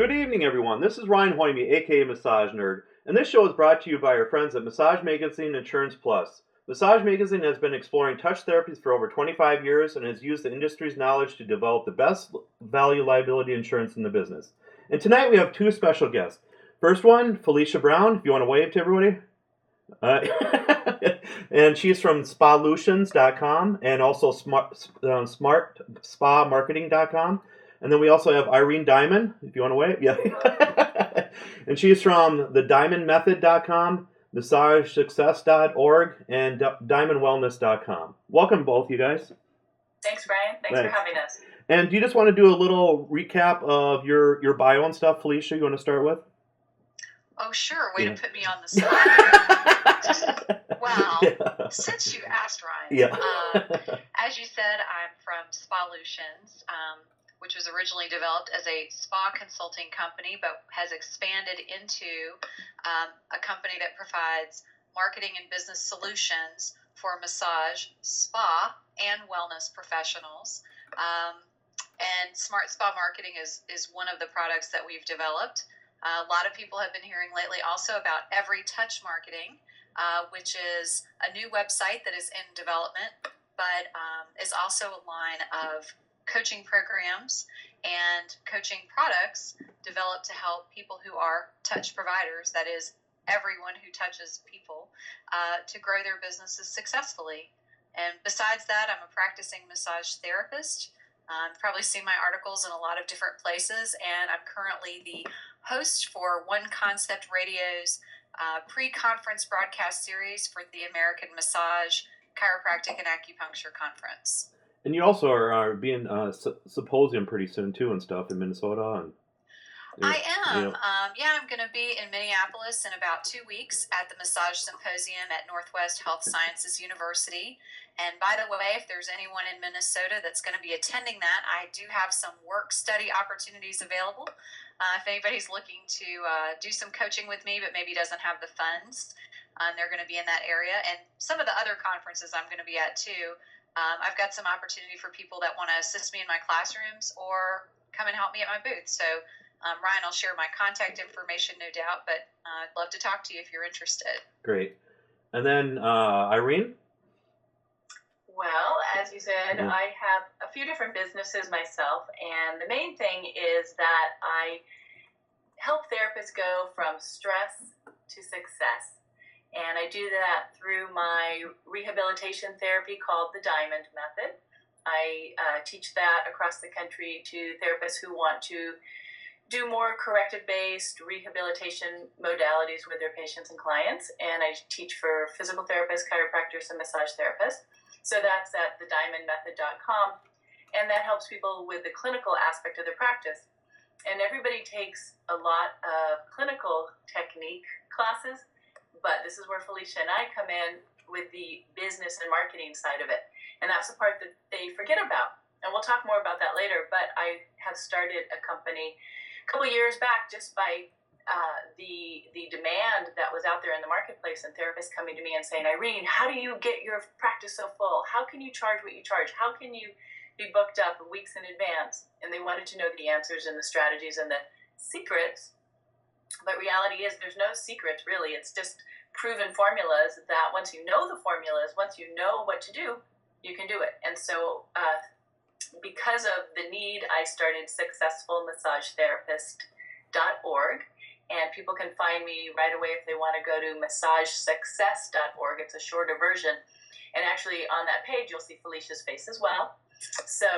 Good evening, everyone. This is Ryan Hoyme, aka Massage Nerd, and this show is brought to you by our friends at Massage Magazine Insurance Plus. Massage Magazine has been exploring touch therapies for over 25 years and has used the industry's knowledge to develop the best value liability insurance in the business. And tonight we have two special guests. First one, Felicia Brown, if you want to wave to everybody. And she's from spalutions.com and also smartspamarketing.com. And then we also have Irene Diamond, if you want to wait. Yeah. And she's from thediamondmethod.com, massagesuccess.org, and diamondwellness.com. Welcome, both you guys. Thanks, Brian. Thanks for having us. And do you just want to do a little recap of your bio and stuff, Felicia, you want to start with? Oh, sure. Way to put me on the spot. Well, since you asked, Ryan, as you said, I'm from Spalutions, which was originally developed as a spa consulting company, but has expanded into a company that provides marketing and business solutions for massage, spa, and wellness professionals. And Smart Spa Marketing is one of the products that we've developed. A lot of people have been hearing lately also about Every Touch Marketing, which is a new website that is in development, but is also a line of coaching programs and coaching products developed to help people who are touch providers, that is, everyone who touches people, to grow their businesses successfully. And besides that, I'm a practicing massage therapist. You've probably seen my articles in a lot of different places, and I'm currently the host for One Concept Radio's pre-conference broadcast series for the American Massage, Chiropractic, and Acupuncture Conference. And you also are being symposium pretty soon too and stuff in Minnesota. And I am. I'm going to be in Minneapolis in about 2 weeks at the Massage Symposium at Northwest Health Sciences University. And by the way, if there's anyone in Minnesota that's going to be attending that, I do have some work study opportunities available. If anybody's looking to do some coaching with me but maybe doesn't have the funds, they're going to be in that area. And some of the other conferences I'm going to be at too. I've got some opportunity for people that want to assist me in my classrooms or come and help me at my booth. So, Ryan, I'll share my contact information, no doubt, but I'd love to talk to you if you're interested. Great. And then Irene? Well, as you said, I have a few different businesses myself, and the main thing is that I help therapists go from stress to success. And I do that through my rehabilitation therapy called the Diamond Method. I teach that across the country to therapists who want to do more corrective-based rehabilitation modalities with their patients and clients. And I teach for physical therapists, chiropractors, and massage therapists. So that's at thediamondmethod.com. And that helps people with the clinical aspect of their practice. And everybody takes a lot of clinical technique classes, but this is where Felicia and I come in with the business and marketing side of it. And that's the part that they forget about. And we'll talk more about that later, but I have started a company a couple years back just by the demand that was out there in the marketplace, and therapists coming to me and saying, Irene, how do you get your practice so full? How can you charge what you charge? How can you be booked up weeks in advance? And they wanted to know the answers and the strategies and the secrets. But reality is there's no secrets, really. It's just proven formulas that once you know the formulas, once you know what to do, you can do it. And so because of the need, I started successfulmassagetherapist.org. And people can find me right away if they want to go to massagesuccess.org. It's a shorter version. And actually on that page, you'll see Felicia's face as well. So,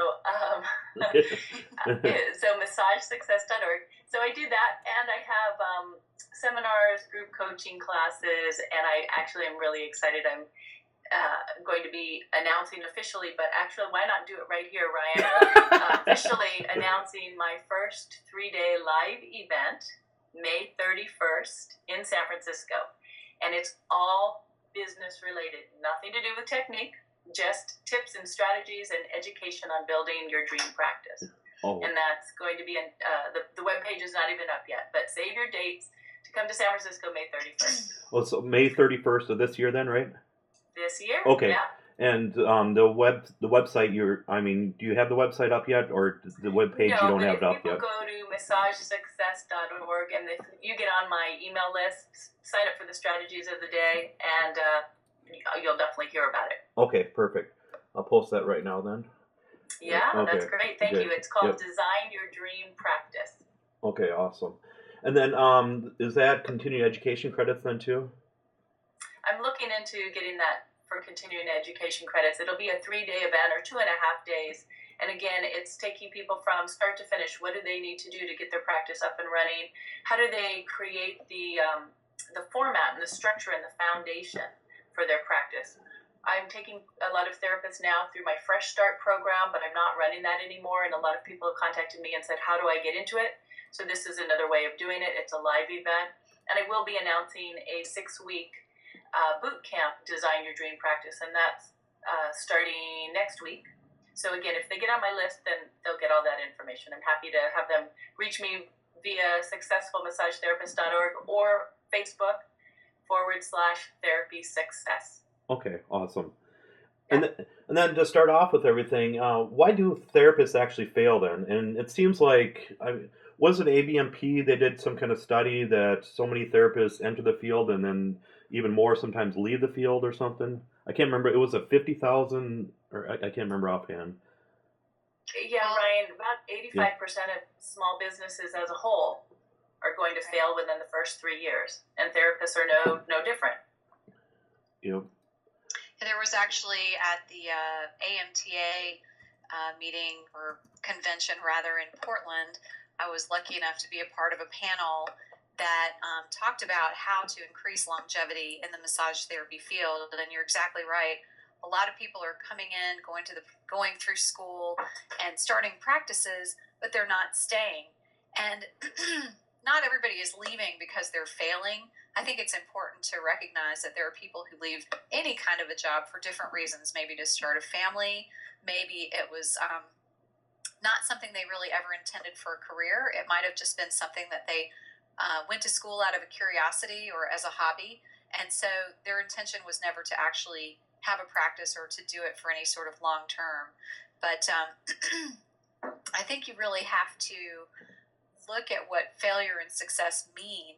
so massagesuccess.org. So I do that, and I have seminars, group coaching classes, and I actually am really excited. I'm going to be announcing officially, but actually, why not do it right here, Ryan? Officially announcing my first 3-day live event, May 31st in San Francisco. And it's all business related, nothing to do with technique, just tips and strategies and education on building your dream practice. And that's going to be in, the webpage is not even up yet, but save your dates to come to San Francisco May 31st. Well, so May 31st of this year then, right? This year? Okay. Yeah. And the website, do you have the website up yet, or the webpage you don't have it up yet? If people go to massagesuccess.org, and if you get on my email list, sign up for the strategies of the day, and you'll definitely hear about it. Okay, perfect. I'll post that right now then. Yeah, okay. That's great. Thank you. It's called Design Your Dream Practice. Okay, awesome. And then is that continuing education credits then too? I'm looking into getting that for continuing education credits. It'll be a 3-day event or 2.5 days. And again, it's taking people from start to finish. What do they need to do to get their practice up and running? How do they create the format and the structure and the foundation for their practice? I'm taking a lot of therapists now through my Fresh Start program, but I'm not running that anymore. And a lot of people have contacted me and said, how do I get into it? So this is another way of doing it. It's a live event. And I will be announcing a 6-week boot camp, Design Your Dream Practice. And that's starting next week. So again, if they get on my list, then they'll get all that information. I'm happy to have them reach me via successfulmassagetherapist.org or Facebook /therapy success. Okay, awesome. Yeah. And then to start off with everything, why do therapists actually fail then? And it seems like, was it ABMP, they did some kind of study that so many therapists enter the field and then even more sometimes leave the field or something? I can't remember. It was a 50,000, or I can't remember offhand. Yeah, Ryan, about 85% of small businesses as a whole are going to fail within the first 3 years, and therapists are no different. Yep. There was actually at the AMTA meeting or convention rather in Portland, I was lucky enough to be a part of a panel that talked about how to increase longevity in the massage therapy field. And you're exactly right. A lot of people are coming in, going through school and starting practices, but they're not staying. And not everybody is leaving because they're failing. I think it's important to recognize that there are people who leave any kind of a job for different reasons, maybe to start a family, maybe it was not something they really ever intended for a career. It might have just been something that they went to school out of a curiosity or as a hobby, and so their intention was never to actually have a practice or to do it for any sort of long term. But I think you really have to look at what failure and success mean.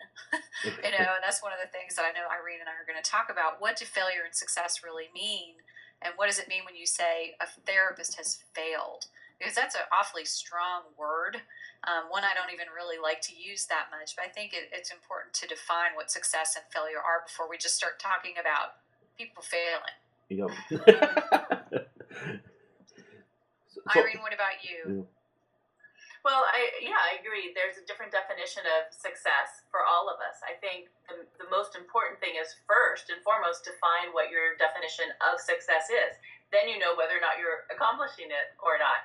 That's one of the things that I know Irene and I are going to talk about. What do failure and success really mean? And what does it mean when you say a therapist has failed? Because that's an awfully strong word. One I don't even really like to use that much, but I think it's important to define what success and failure are before we just start talking about people failing. Yep. Irene, what about you? Well, I agree. There's a different definition of success for all of us. I think the most important thing is first and foremost define what your definition of success is. Then you know whether or not you're accomplishing it or not.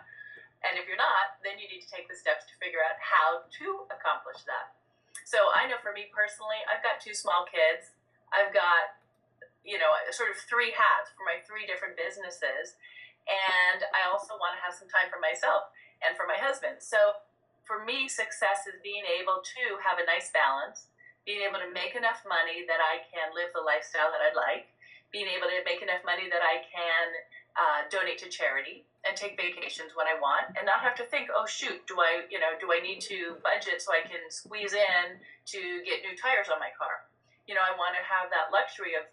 And if you're not, then you need to take the steps to figure out how to accomplish that. So I know for me personally, I've got 2 small kids. I've got, sort of 3 hats for my 3 different businesses. And I also want to have some time for myself and for my husband. So for me, success is being able to have a nice balance, being able to make enough money that I can live the lifestyle that I'd like, being able to make enough money that I can donate to charity and take vacations when I want, and not have to think, oh shoot, do I need to budget so I can squeeze in to get new tires on my car? I want to have that luxury of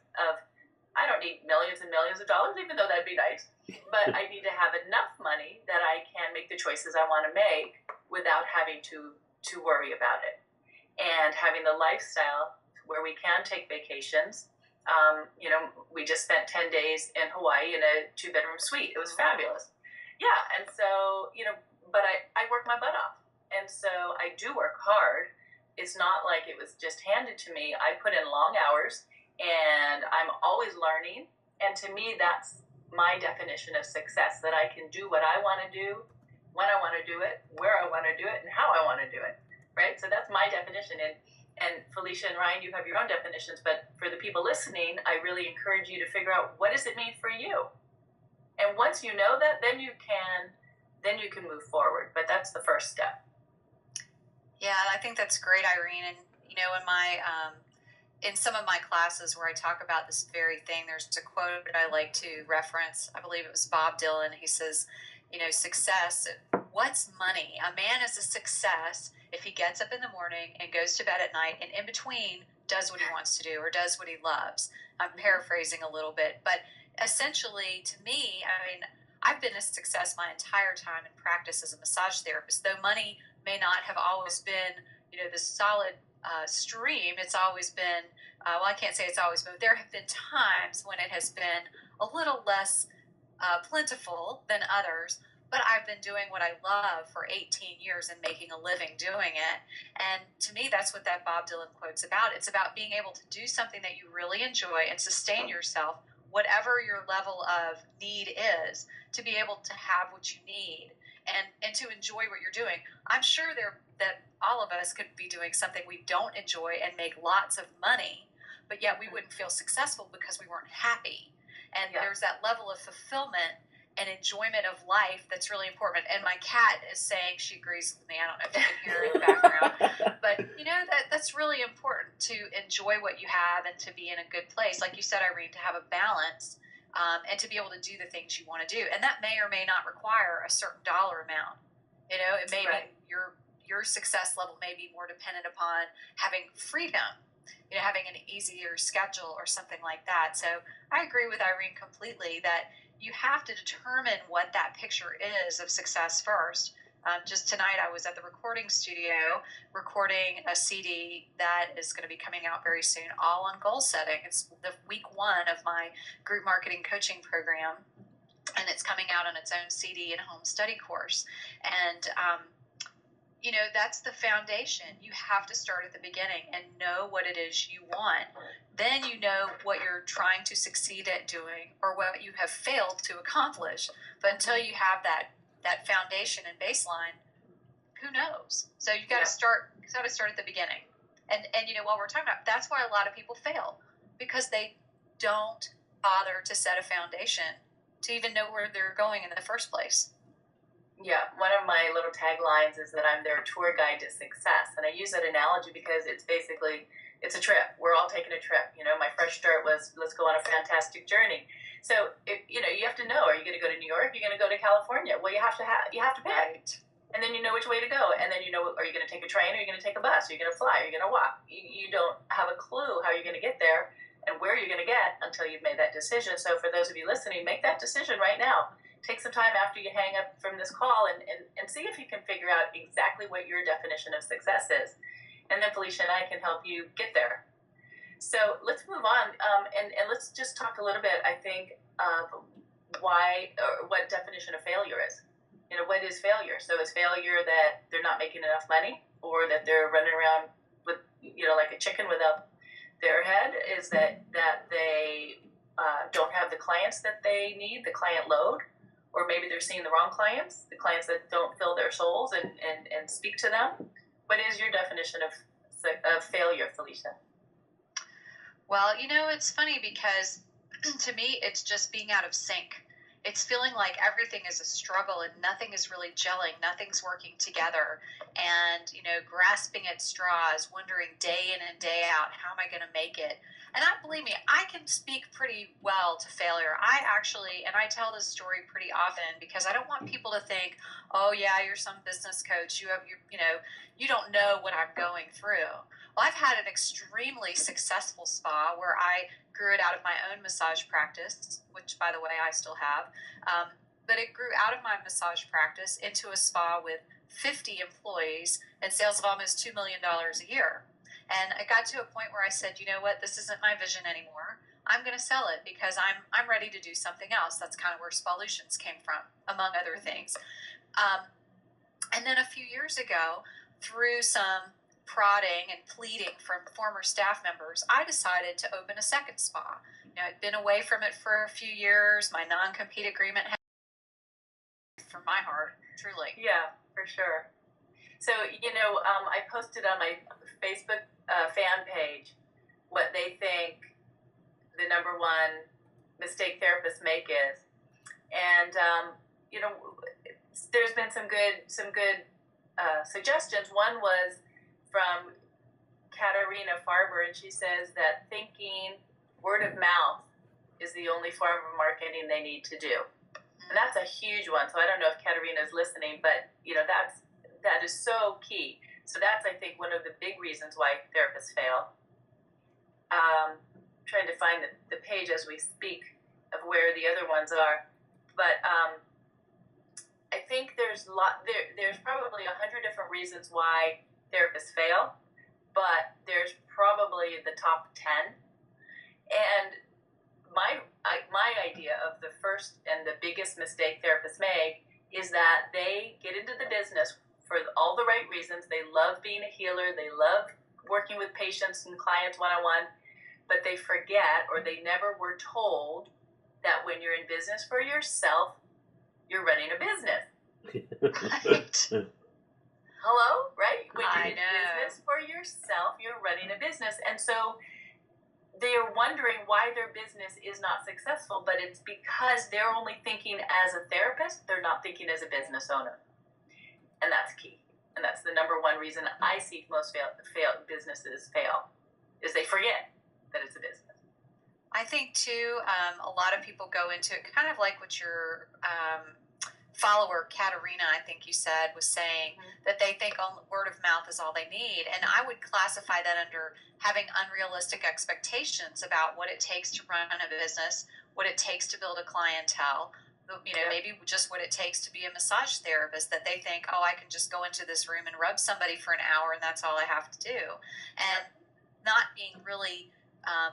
I don't need millions and millions of dollars, even though that'd be nice, but I need to have enough money that I can make the choices I want to make without having to worry about it. And having the lifestyle where we can take vacations. We just spent 10 days in Hawaii in a 2-bedroom suite. It was fabulous. Yeah, and so, but I work my butt off. And so I do work hard. It's not like it was just handed to me. I put in long hours, and I'm always learning. And to me, that's my definition of success, that I can do what I want to do, when I want to do it, where I want to do it, and how I want to do it, right? So that's my definition. And Felicia and Ryan, you have your own definitions, but for the people listening, I really encourage you to figure out, what does it mean for you? And once you know that, then you can move forward. But that's the first step. Yeah, I think that's great, Irene. And in some of my classes where I talk about this very thing, there's a quote that I like to reference. I believe it was Bob Dylan. He says, success, what's money? A man is a success if he gets up in the morning and goes to bed at night, and in between does what he wants to do or does what he loves. I'm paraphrasing a little bit, but essentially, to me, I mean, I've been a success my entire time in practice as a massage therapist. Though money may not have always been, this solid stream, it's always been, well, I can't say it's always been, but there have been times when it has been a little less plentiful than others. But I've been doing what I love for 18 years and making a living doing it. And to me, that's what that Bob Dylan quote's about. It's about being able to do something that you really enjoy and sustain yourself, whatever your level of need is, to be able to have what you need and to enjoy what you're doing. I'm sure that all of us could be doing something we don't enjoy and make lots of money, but yet we wouldn't feel successful because we weren't happy. And there's that level of fulfillment and enjoyment of life that's really important. And my cat is saying she agrees with me. I don't know if you can hear her in the background, but that's really important, to enjoy what you have and to be in a good place. Like you said, Irene, to have a balance and to be able to do the things you want to do. And that may or may not require a certain dollar amount. It may be your success level may be more dependent upon having freedom, having an easier schedule or something like that. So I agree with Irene completely that you have to determine what that picture is of success first. Just tonight, I was at the recording studio recording a CD that is going to be coming out very soon, all on goal setting. It's the week 1 of my group marketing coaching program, and it's coming out on its own CD and home study course. And that's the foundation. You have to start at the beginning and know what it is you want. Then you know what you're trying to succeed at doing or what you have failed to accomplish. But until you have that foundation and baseline, who knows? So you've got to start. You've got to start at the beginning. And while we're talking about, that's why a lot of people fail, because they don't bother to set a foundation to even know where they're going in the first place. Yeah, one of my little taglines is that I'm their tour guide to success. And I use that analogy because it's a trip. We're all taking a trip. My fresh start was, let's go on a fantastic journey. So, you have to know, are you going to go to New York? Are you going to go to California? Well, you have to pick. Right. And then you know which way to go. And then are you going to take a train? Or are you going to take a bus? Are you going to fly? Are you going to walk? You don't have a clue how you're going to get there and where you're going to get until you've made that decision. So for those of you listening, make that decision right now. Take some time after you hang up from this call and see if you can figure out exactly what your definition of success is. And then Felicia and I can help you get there. So let's move on, and let's just talk a little bit, I think, of what definition of failure is. What is failure? So is failure that they're not making enough money, or that they're running around with, like a chicken without their head? Is that they don't have the clients that they need, the client load? Or maybe they're seeing the wrong clients, the clients that don't fill their souls and speak to them. What is your definition of failure, Felicia? Well, it's funny because to me, it's just being out of sync. It's feeling like everything is a struggle and nothing is really gelling, nothing's working together, and grasping at straws, wondering day in and day out, how am I going to make it? And believe me, I can speak pretty well to failure. I tell this story pretty often because I don't want people to think, oh yeah, you're some business coach. You don't know what I'm going through. Well, I've had an extremely successful spa where I grew it out of my own massage practice, which, by the way, I still have. But it grew out of my massage practice into a spa with 50 employees and sales of almost $2 million a year. And I got to a point where I said, you know what, this isn't my vision anymore. I'm going to sell it because I'm ready to do something else. That's kind of where Spalutions came from, among other things. And then a few years ago, through some prodding and pleading from former staff members, I decided to open a second spa. I'd been away from it for a few years. My non-compete agreement had from my heart, truly. Yeah, for sure. So, I posted on my Facebook fan page what they think the number one mistake therapists make is. And, there's been some good suggestions. One was from Katarina Farber, and she says that thinking word of mouth is the only form of marketing they need to do. And that's a huge one. So I don't know if Katerina is listening, but that is so key. So that's, I think, one of the big reasons why therapists fail. Trying to find the page as we speak of where the other ones are, but I think there's probably 100 different reasons why therapists fail, but there's probably the top 10. And my idea of the first and the biggest mistake therapists make is that they get into the business for all the right reasons. They love being a healer. They love working with patients and clients one-on-one, but they forget, or they never were told, that when you're in business for yourself, you're running a business. Right. Hello? Right? When you're in business for yourself, you're running a business. And so they're wondering why their business is not successful, but it's because they're only thinking as a therapist. They're not thinking as a business owner. And that's key. And that's the number one reason I see most businesses fail, is they forget that it's a business. I think too, a lot of people go into it kind of like what your follower Katerina, I think you said, was saying, that they think word of mouth is all they need. And I would classify that under having unrealistic expectations about what it takes to run a business, what it takes to build a clientele, maybe just what it takes to be a massage therapist, that they think, oh, I can just go into this room and rub somebody for an hour and that's all I have to do. And not being really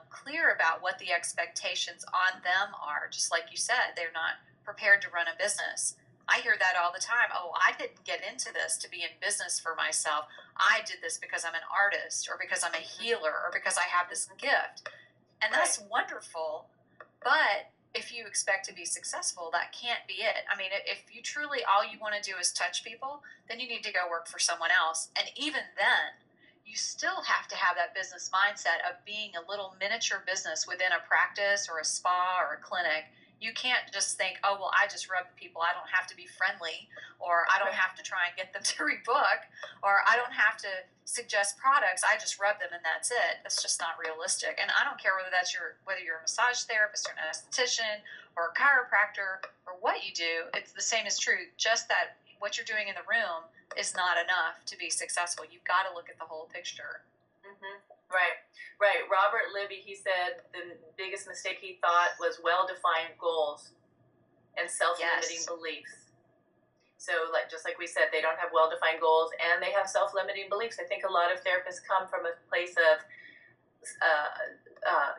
clear about what the expectations on them are. Just like you said, they're not prepared to run a business. I hear that all the time. Oh, I didn't get into this to be in business for myself. I did this because I'm an artist, or because I'm a healer, or because I have this gift. And that's wonderful. But if you expect to be successful, that can't be it. I mean, if you truly, all you want to do is touch people, then you need to go work for someone else. And even then, you still have to have that business mindset of being a little miniature business within a practice or a spa or a clinic. You can't just think, oh, well, I just rub people. I don't have to be friendly, or I don't have to try and get them to rebook, or I don't have to suggest products. I just rub them and that's it. That's just not realistic. And I don't care whether you're a massage therapist or an esthetician or a chiropractor or what you do. It's the same is true. Just that what you're doing in the room is not enough to be successful. You've got to look at the whole picture. Mm-hmm. Right. Robert Libby, he said the biggest mistake he thought was well-defined goals and self-limiting beliefs. So, just like we said, they don't have well-defined goals and they have self-limiting beliefs. I think a lot of therapists come from a place of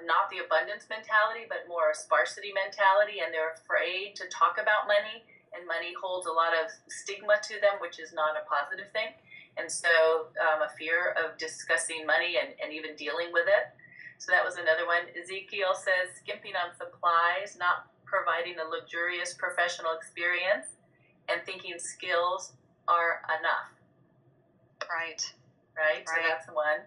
not the abundance mentality, but more a sparsity mentality, and they're afraid to talk about money, and money holds a lot of stigma to them, which is not a positive thing. And so a fear of discussing money and even dealing with it. So that was another one. Ezekiel says skimping on supplies, not providing a luxurious professional experience, and thinking skills are enough. Right. So that's one.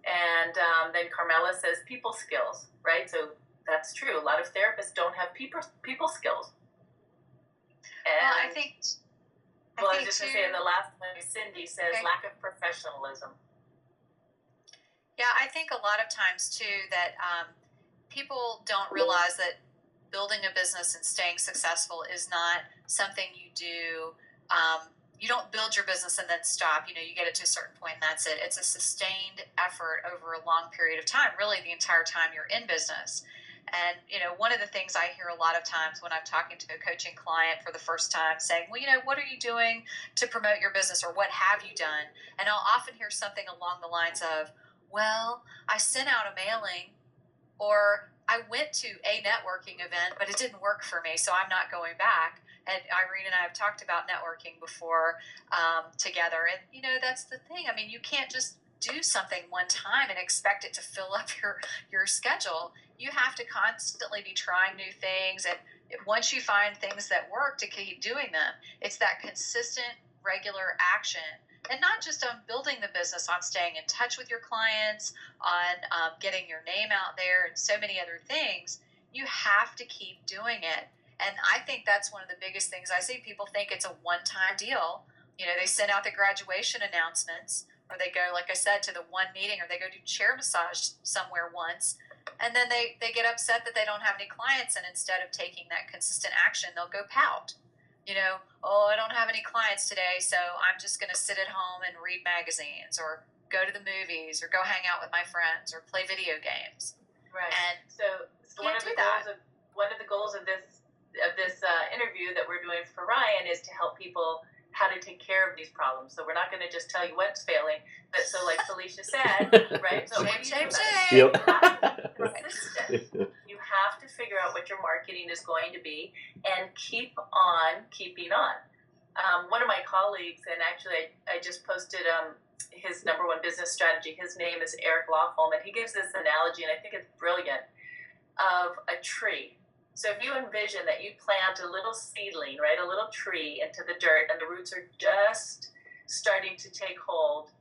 And then Carmela says people skills, right? So that's true. A lot of therapists don't have people skills. And well, I think... Well, I was just going to say, the last one, Cindy says lack of professionalism. Yeah, I think a lot of times, too, that people don't realize that building a business and staying successful is not something you do. You don't build your business and then stop. You get it to a certain point and that's it. It's a sustained effort over a long period of time, really the entire time you're in business. And, one of the things I hear a lot of times when I'm talking to a coaching client for the first time saying, well, what are you doing to promote your business, or what have you done? And I'll often hear something along the lines of, well, I sent out a mailing, or I went to a networking event, but it didn't work for me, so I'm not going back. And Irene and I have talked about networking before together. And, that's the thing. I mean, you can't just do something one time and expect it to fill up your schedule. You have to constantly be trying new things, and once you find things that work, to keep doing them. It's that consistent, regular action, and not just on building the business, on staying in touch with your clients, on getting your name out there, and so many other things. You have to keep doing it. And I think that's one of the biggest things I see. People think it's a one-time deal. They send out the graduation announcements, or they go, like I said, to the one meeting, or they go do chair massage somewhere once. and then they get upset that they don't have any clients, and instead of taking that consistent action, they'll go pout. Oh, I don't have any clients today, so I'm just going to sit at home and read magazines or go to the movies or go hang out with my friends or play video games. Right. And so one of the goals of this interview that we're doing for Ryan is to help people how to take care of these problems. So we're not going to just tell you what's failing, but so like Felicia said, right? So shame. You have to figure out what your marketing is going to be and keep on keeping on. One of my colleagues, and actually I just posted his number one business strategy. His name is Eric Lawholm, and he gives this analogy, and I think it's brilliant, of a tree. So if you envision that you plant a little seedling, right, a little tree into the dirt, and the roots are just starting to take hold,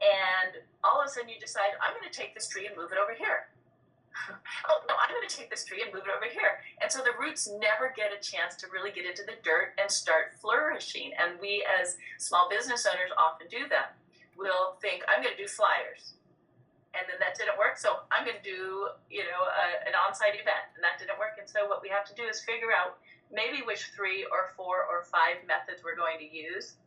and all of a sudden you decide, I'm going to take this tree and move it over here. Oh, no, I'm going to take this tree and move it over here. And so the roots never get a chance to really get into the dirt and start flourishing. And we as small business owners often do that. We'll think, I'm going to do flyers. And then that didn't work, so I'm going to do, an on-site event, and that didn't work. And so what we have to do is figure out maybe which 3 or 4 or 5 methods we're going to use,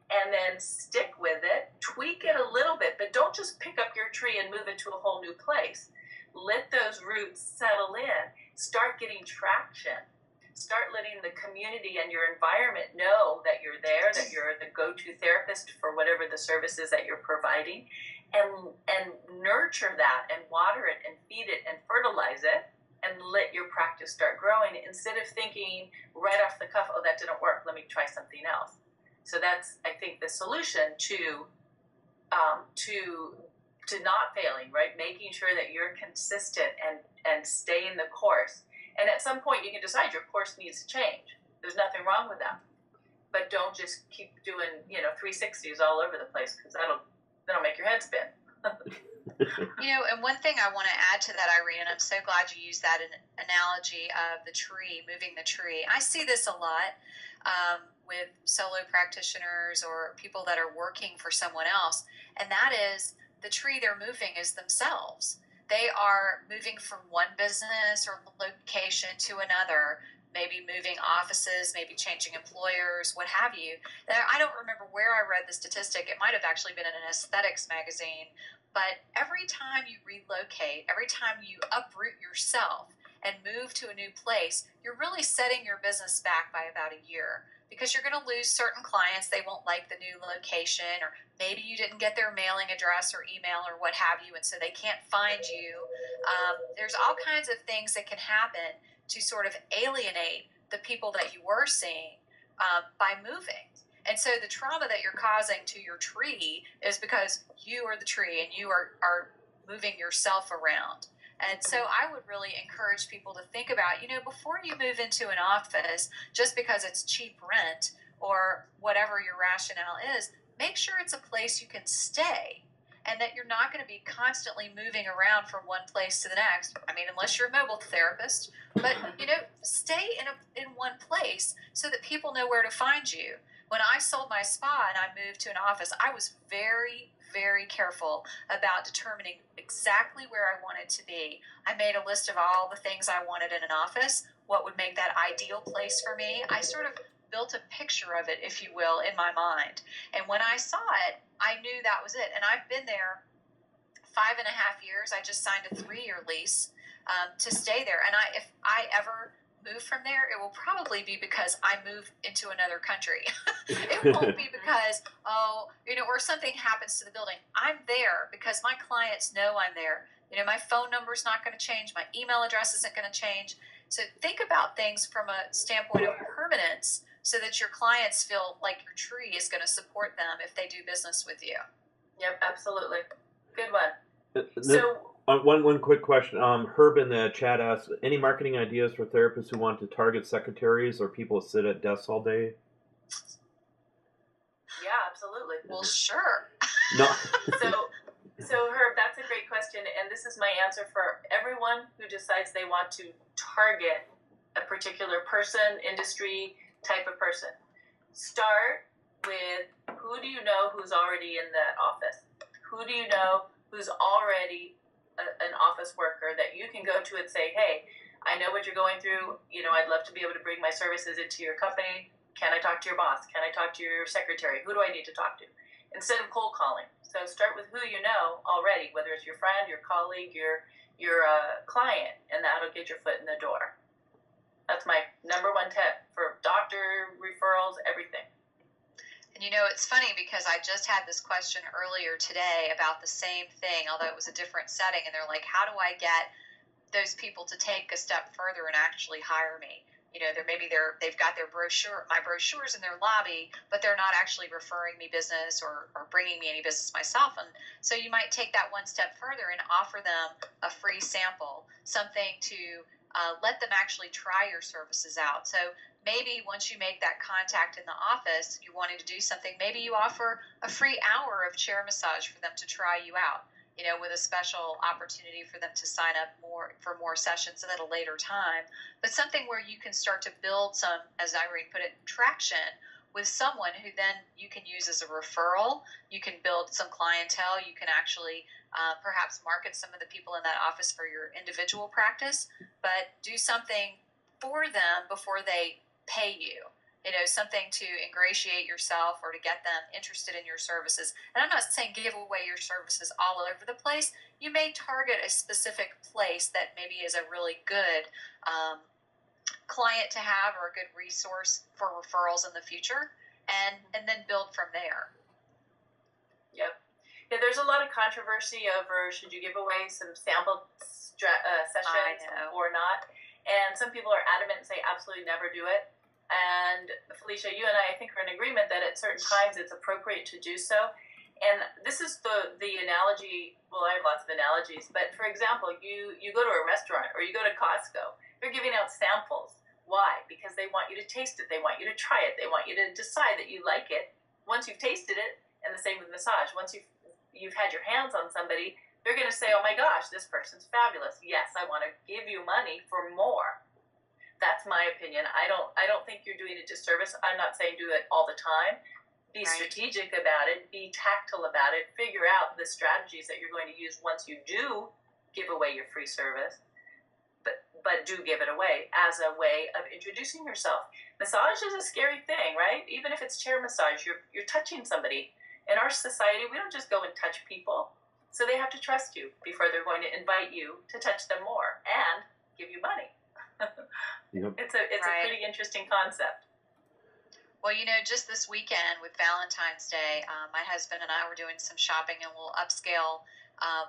and then stick with it, tweak it a little bit, but don't just pick up your tree and move it to a whole new place. Let those roots settle in. Start getting traction. Start letting the community and your environment know that you're there, that you're the go-to therapist for whatever the services that you're providing, and nurture that and water it and feed it and fertilize it and let your practice start growing instead of thinking right off the cuff, oh, that didn't work, let me try something else. So that's, I think, the solution to not failing, right? Making sure that you're consistent and stay in the course. And at some point you can decide your course needs to change. There's nothing wrong with that. But don't just keep doing, 360s all over the place, because that'll make your head spin. And one thing I want to add to that, Irene, and I'm so glad you used that analogy of the tree, moving the tree. I see this a lot with solo practitioners or people that are working for someone else, and that is the tree they're moving is themselves. They are moving from one business or location to another, maybe moving offices, maybe changing employers, what have you. I don't remember where I read the statistic. It might have actually been in an aesthetics magazine. But every time you relocate, every time you uproot yourself and move to a new place, you're really setting your business back by about a year, because you're going to lose certain clients. They won't like the new location, or maybe you didn't get their mailing address or email or what have you, and so they can't find you. There's all kinds of things that can happen to sort of alienate the people that you were seeing by moving. And so the trauma that you're causing to your tree is because you are the tree and you are moving yourself around. And so I would really encourage people to think about, before you move into an office, just because it's cheap rent or whatever your rationale is, make sure it's a place you can stay and that you're not going to be constantly moving around from one place to the next. I mean, unless you're a mobile therapist, but, stay in one place so that people know where to find you. When I sold my spa and I moved to an office, I was very, very careful about determining exactly where I wanted to be. I made a list of all the things I wanted in an office, what would make that ideal place for me. I sort of built a picture of it, if you will, in my mind. And when I saw it, I knew that was it. And I've been there 5.5 years. I just signed a 3-year lease to stay there. And if I ever move from there, it will probably be because I move into another country. It won't be because, or something happens to the building. I'm there because my clients know I'm there. My phone number is not going to change. My email address isn't going to change. So think about things from a standpoint of permanence so that your clients feel like your tree is going to support them if they do business with you. Yep, absolutely. Good one. So one quick question. Herb in the chat asked, any marketing ideas for therapists who want to target secretaries or people who sit at desks all day? Yeah, absolutely. Well, sure. No. So Herb, that's a great question, and this is my answer for everyone who decides they want to target a particular person, industry, type of person. Start with, who do you know who's already in that office? Who do you know who's already an office worker that you you can go to and say, hey, I know what you're going through. I'd love to be able to bring my services into your company. Can I talk to your boss? Can I talk to your secretary? Who do I need to talk to? Instead of cold calling. So start with who you know already, whether it's your friend, your colleague, your client, and that'll get your foot in the door. That's my number one tip for doctor referrals, everything. And it's funny because I just had this question earlier today about the same thing, although it was a different setting, and they're like, how do I get those people to take a step further and actually hire me? They've got my brochures in their lobby, but they're not actually referring me business or bringing me any business myself. And so you might take that one step further and offer them a free sample, something to let them actually try your services out. So maybe once you make that contact in the office, you're wanting to do something, maybe you offer a free hour of chair massage for them to try you out, with a special opportunity for them to sign up for more sessions at a later time. But something where you can start to build some, as Irene put it, traction with someone who then you can use as a referral. You can build some clientele. You can actually perhaps market some of the people in that office for your individual practice, but do something for them before they pay you. Something to ingratiate yourself or to get them interested in your services. And I'm not saying give away your services all over the place. You may target a specific place that maybe is a really good client to have or a good resource for referrals in the future, and then build from there. Yep. Yeah, there's a lot of controversy over should you give away some sample sessions or not. And some people are adamant and say absolutely never do it. And Felicia, you and I think are in agreement that at certain times it's appropriate to do so. And this is the analogy. Well, I have lots of analogies, but for example, you go to a restaurant or you go to Costco. They're giving out samples. Why? Because they want you to taste it. They want you to try it. They want you to decide that you like it once you've tasted it. And the same with massage. Once you've had your hands on somebody, they're going to say, "Oh my gosh, this person's fabulous. Yes, I want to give you money for more." That's my opinion. I don't think you're doing a disservice. I'm not saying do it all the time. Be strategic about it. Be tactile about it. Figure out the strategies that you're going to use once you do give away your free service. But do give it away as a way of introducing yourself. Massage is a scary thing, right? Even if it's chair massage, you're touching somebody. In our society, we don't just go and touch people. So they have to trust you before they're going to invite you to touch them more and give you money. Yep. It's a pretty interesting concept. Well, just this weekend with Valentine's Day, my husband and I were doing some shopping in a little upscale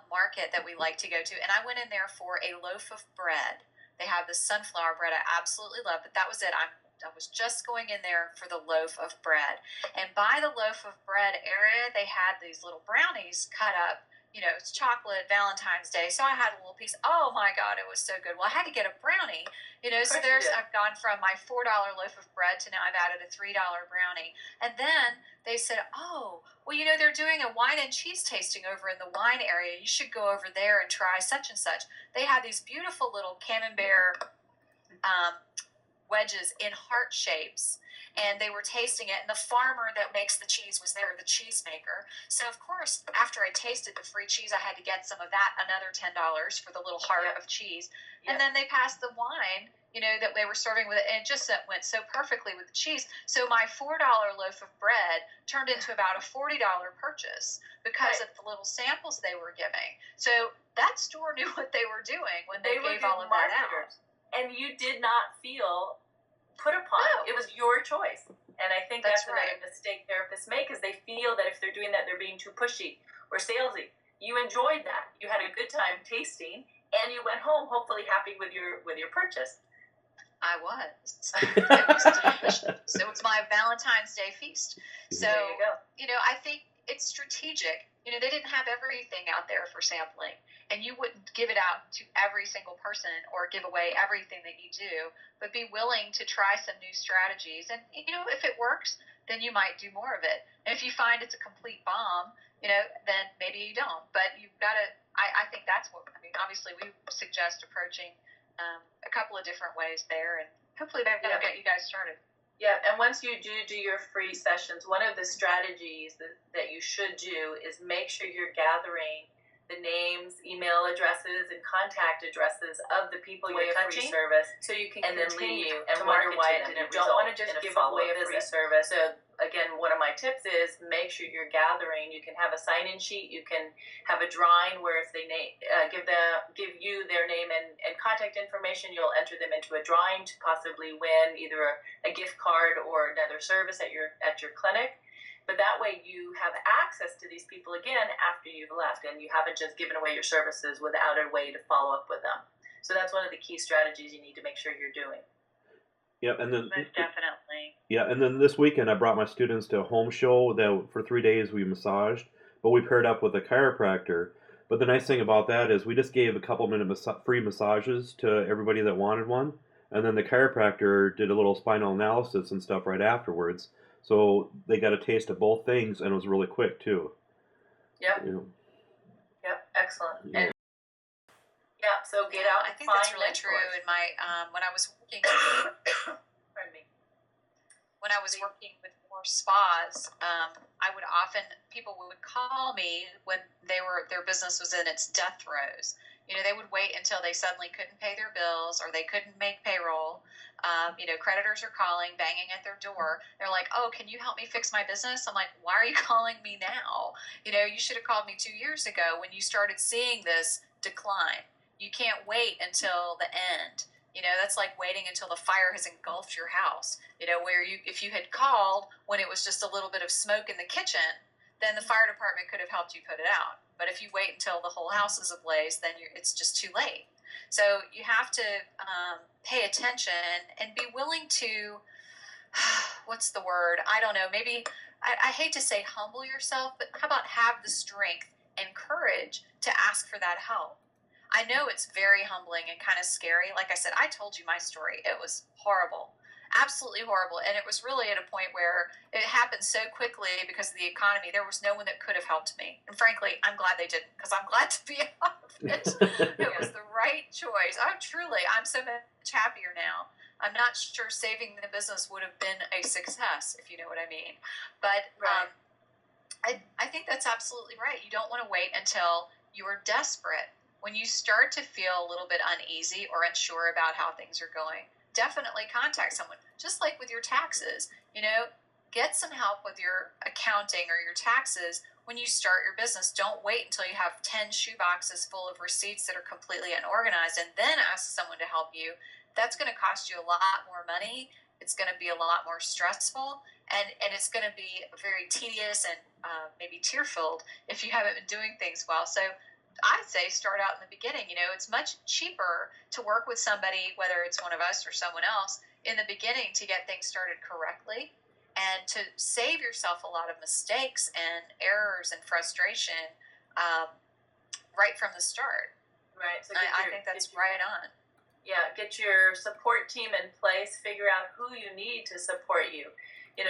market that we like to go to, and I went in there for a loaf of bread. They have this sunflower bread I absolutely love, but that was it. I was just going in there for the loaf of bread, and by the loaf of bread area, they had these little brownies cut up. It's chocolate, Valentine's Day. So I had a little piece. Oh my God, it was so good. Well, I had to get a brownie, so I've gone from my $4 loaf of bread to now I've added a $3 brownie. And then they said, oh, well, they're doing a wine and cheese tasting over in the wine area. You should go over there and try such and such. They had these beautiful little camembert wedges in heart shapes, and they were tasting it, and the farmer that makes the cheese was there, the cheesemaker. So of course, after I tasted the free cheese, I had to get some of that, another $10 for the little heart of cheese. And then they passed the wine, that they were serving with it, and it just went so perfectly with the cheese. So my $4 loaf of bread turned into about a $40 purchase because of the little samples they were giving. So that store knew what they were doing when they gave all of that out. And you did not feel put upon. No. It was your choice. And I think that's another mistake therapists make, is they feel that if they're doing that, they're being too pushy or salesy. You enjoyed that. You had a good time tasting, and you went home hopefully happy with your purchase. I was. It was delicious. So it's my Valentine's Day feast. So, there you go. I think it's strategic. They didn't have everything out there for sampling, and you wouldn't give it out to every single person or give away everything that you do, but be willing to try some new strategies. And, if it works, then you might do more of it. And if you find it's a complete bomb, then maybe you don't. But you've got to, I think that's what, obviously we suggest approaching a couple of different ways there, and hopefully that'll get you guys started. Yeah, and once you do your free sessions, one of the strategies that you should do is make sure you're gathering the names, email addresses, and contact addresses of the people you're touching, free service, so you can continue and wonder why it didn't result. You don't want to just give away a free service. So again, one of my tips is make sure you're gathering. You can have a sign-in sheet. You can have a drawing where if they give you their name and contact information, you'll enter them into a drawing to possibly win either a gift card or another service at your clinic. But that way you have access to these people again after you've left, and you haven't just given away your services without a way to follow up with them. So that's one of the key strategies you need to make sure you're doing. Yeah, and then most definitely. Yeah, and then this weekend I brought my students to a home show that for 3 days we massaged, but we paired up with a chiropractor. But the nice thing about that is we just gave a couple minute free massages to everybody that wanted one, and then the chiropractor did a little spinal analysis and stuff right afterwards. So they got a taste of both things, and it was really quick too. Yep. You know. Yep. Excellent. Yeah. And so get out. I think that's really true. In my when I was working, pardon me. When I was working with more spas, I would often people would call me when their business was in its death throes. You know, they would wait until they suddenly couldn't pay their bills or they couldn't make payroll. Creditors are calling, banging at their door. They're like, "Oh, can you help me fix my business?" I'm like, "Why are you calling me now? You should have called me 2 years ago when you started seeing this decline. You can't wait until the end. That's like waiting until the fire has engulfed your house. Where if you had called when it was just a little bit of smoke in the kitchen, then the fire department could have helped you put it out. But if you wait until the whole house is ablaze, then it's just too late. So you have to pay attention and be willing to, what's the word? I don't know. Maybe, I hate to say humble yourself, but how about have the strength and courage to ask for that help? I know it's very humbling and kind of scary. Like I said, I told you my story. It was horrible. Absolutely horrible. And it was really at a point where it happened so quickly because of the economy. There was no one that could have helped me. And frankly, I'm glad they didn't, because I'm glad to be out of it. It was the right choice. I'm so much happier now. I'm not sure saving the business would have been a success, if you know what I mean. But right. I think that's absolutely right. You don't want to wait until you are desperate. When you start to feel a little bit uneasy or unsure about how things are going, definitely contact someone. Just like with your taxes, get some help with your accounting or your taxes when you start your business. Don't wait until you have 10 shoeboxes full of receipts that are completely unorganized and then ask someone to help you. That's going to cost you a lot more money. It's going to be a lot more stressful, and it's going to be very tedious and maybe tear-filled if you haven't been doing things well. So I say start out in the beginning. It's much cheaper to work with somebody, whether it's one of us or someone else, in the beginning to get things started correctly and to save yourself a lot of mistakes and errors and frustration right from the start. Right. So I think that's right on. Yeah, get your support team in place. Figure out who you need to support you.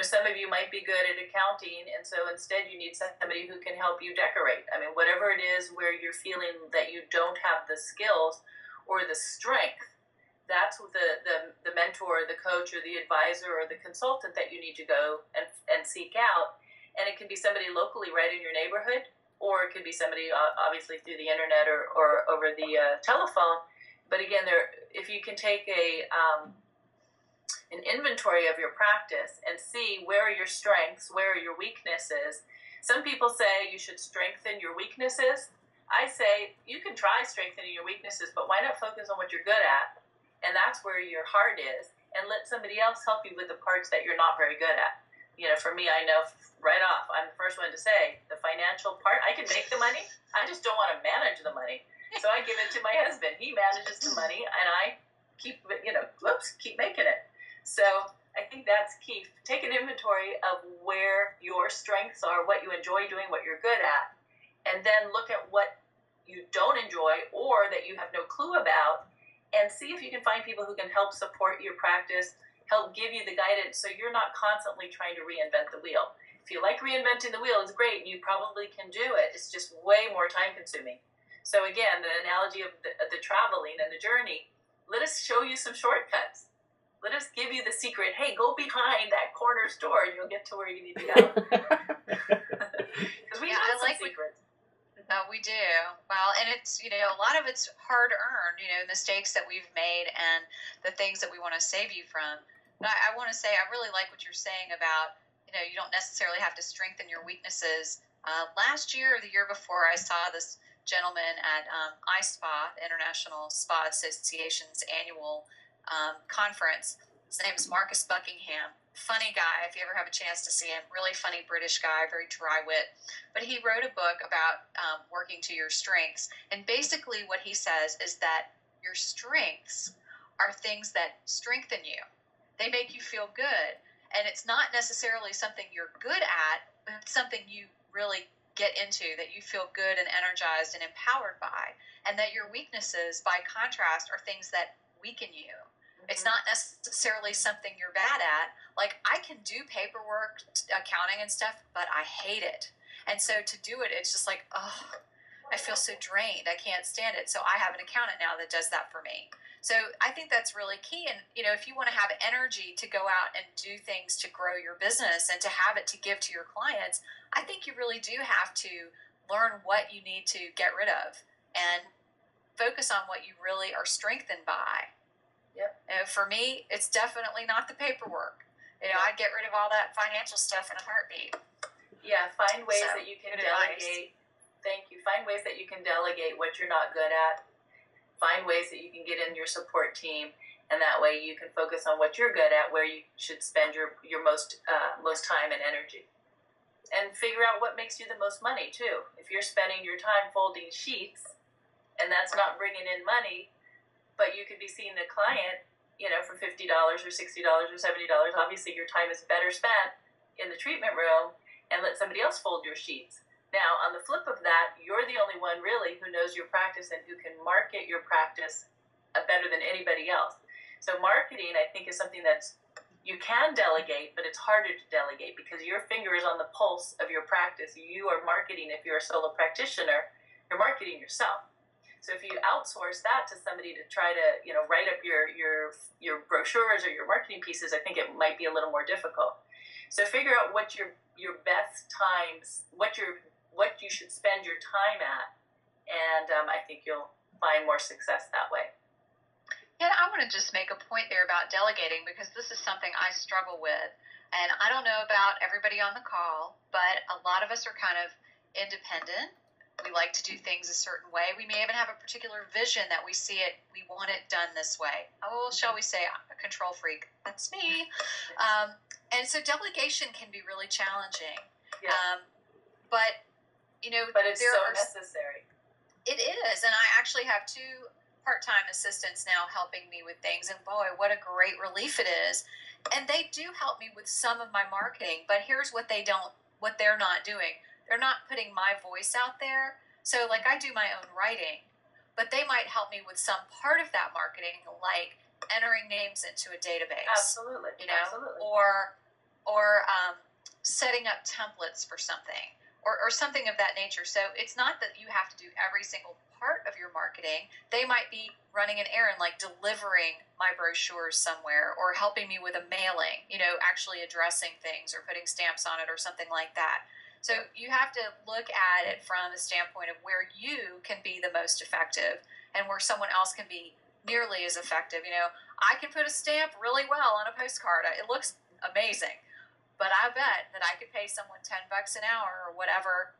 Some of you might be good at accounting, and so instead you need somebody who can help you decorate. I mean, whatever it is where you're feeling that you don't have the skills or the strength, that's the mentor, the coach, or the advisor, or the consultant that you need to go and seek out. And it can be somebody locally right in your neighborhood, or it could be somebody obviously through the internet or over the telephone. But again, if you can take an inventory of your practice and see where are your strengths, where are your weaknesses. Some people say you should strengthen your weaknesses. I say you can try strengthening your weaknesses, but why not focus on what you're good at? And that's where your heart is, and let somebody else help you with the parts that you're not very good at. For me, I know right off, I'm the first one to say the financial part, I can make the money. I just don't want to manage the money. So I give it to my husband. He manages the money, and I keep making it. So I think that's key. Take an inventory of where your strengths are, what you enjoy doing, what you're good at, and then look at what you don't enjoy or that you have no clue about, and see if you can find people who can help support your practice, help give you the guidance so you're not constantly trying to reinvent the wheel. If you like reinventing the wheel, it's great. You probably can do it. It's just way more time consuming. So again, the analogy of the traveling and the journey, let us show you some shortcuts. Let us give you the secret. Hey, go behind that corner store and you'll get to where you need to go. Because we have some secrets. We do. Well, and it's, a lot of it's hard earned, mistakes that we've made and the things that we want to save you from. But I want to say, I really like what you're saying about, you don't necessarily have to strengthen your weaknesses. Last year or the year before, I saw this gentleman at iSpa, the International Spa Association's annual conference. His name is Marcus Buckingham. Funny guy, if you ever have a chance to see him. Really funny British guy, very dry wit. But he wrote a book about working to your strengths. And basically what he says is that your strengths are things that strengthen you. They make you feel good. And it's not necessarily something you're good at, but it's something you really get into, that you feel good and energized and empowered by. And that your weaknesses, by contrast, are things that weaken you. It's not necessarily something you're bad at. Like, I can do paperwork, accounting and stuff, but I hate it. And so to do it, it's just like, oh, I feel so drained. I can't stand it. So I have an accountant now that does that for me. So I think that's really key. And, if you want to have energy to go out and do things to grow your business and to have it to give to your clients, I think you really do have to learn what you need to get rid of and focus on what you really are strengthened by. Yep. For me, it's definitely not the paperwork. I'd get rid of all that financial stuff in a heartbeat. Yeah, find ways that you can delegate. Thank you. Find ways that you can delegate what you're not good at. Find ways that you can get in your support team, and that way you can focus on what you're good at, where you should spend your most time and energy. And figure out what makes you the most money, too. If you're spending your time folding sheets, and that's not bringing in money, but you could be seeing a client, for $50 or $60 or $70. Obviously, your time is better spent in the treatment room and let somebody else fold your sheets. Now, on the flip of that, you're the only one really who knows your practice and who can market your practice better than anybody else. So marketing, I think, is something that's you can delegate, but it's harder to delegate because your finger is on the pulse of your practice. You are marketing. If you're a solo practitioner, you're marketing yourself. So if you outsource that to somebody to try to, write up your brochures or your marketing pieces, I think it might be a little more difficult. So figure out what your best times, what you should spend your time at, and I think you'll find more success that way. Yeah, I want to just make a point there about delegating, because this is something I struggle with. And I don't know about everybody on the call, but a lot of us are kind of independent. We like to do things a certain way. We may even have a particular vision that we see it, we want it done this way. Oh, shall we say, I'm a control freak. That's me. And so delegation can be really challenging. Yeah. But it's so necessary. It is. And I actually have 2 part-time assistants now helping me with things. And boy, what a great relief it is. And they do help me with some of my marketing. But here's what they're not doing. They're not putting my voice out there. So like, I do my own writing, but they might help me with some part of that marketing, like entering names into a database. Absolutely. Absolutely. Or setting up templates for something or something of that nature. So it's not that you have to do every single part of your marketing. They might be running an errand, like delivering my brochures somewhere or helping me with a mailing, actually addressing things or putting stamps on it or something like that. So you have to look at it from the standpoint of where you can be the most effective and where someone else can be nearly as effective. I can put a stamp really well on a postcard. It looks amazing. But I bet that I could pay someone $10 an hour or whatever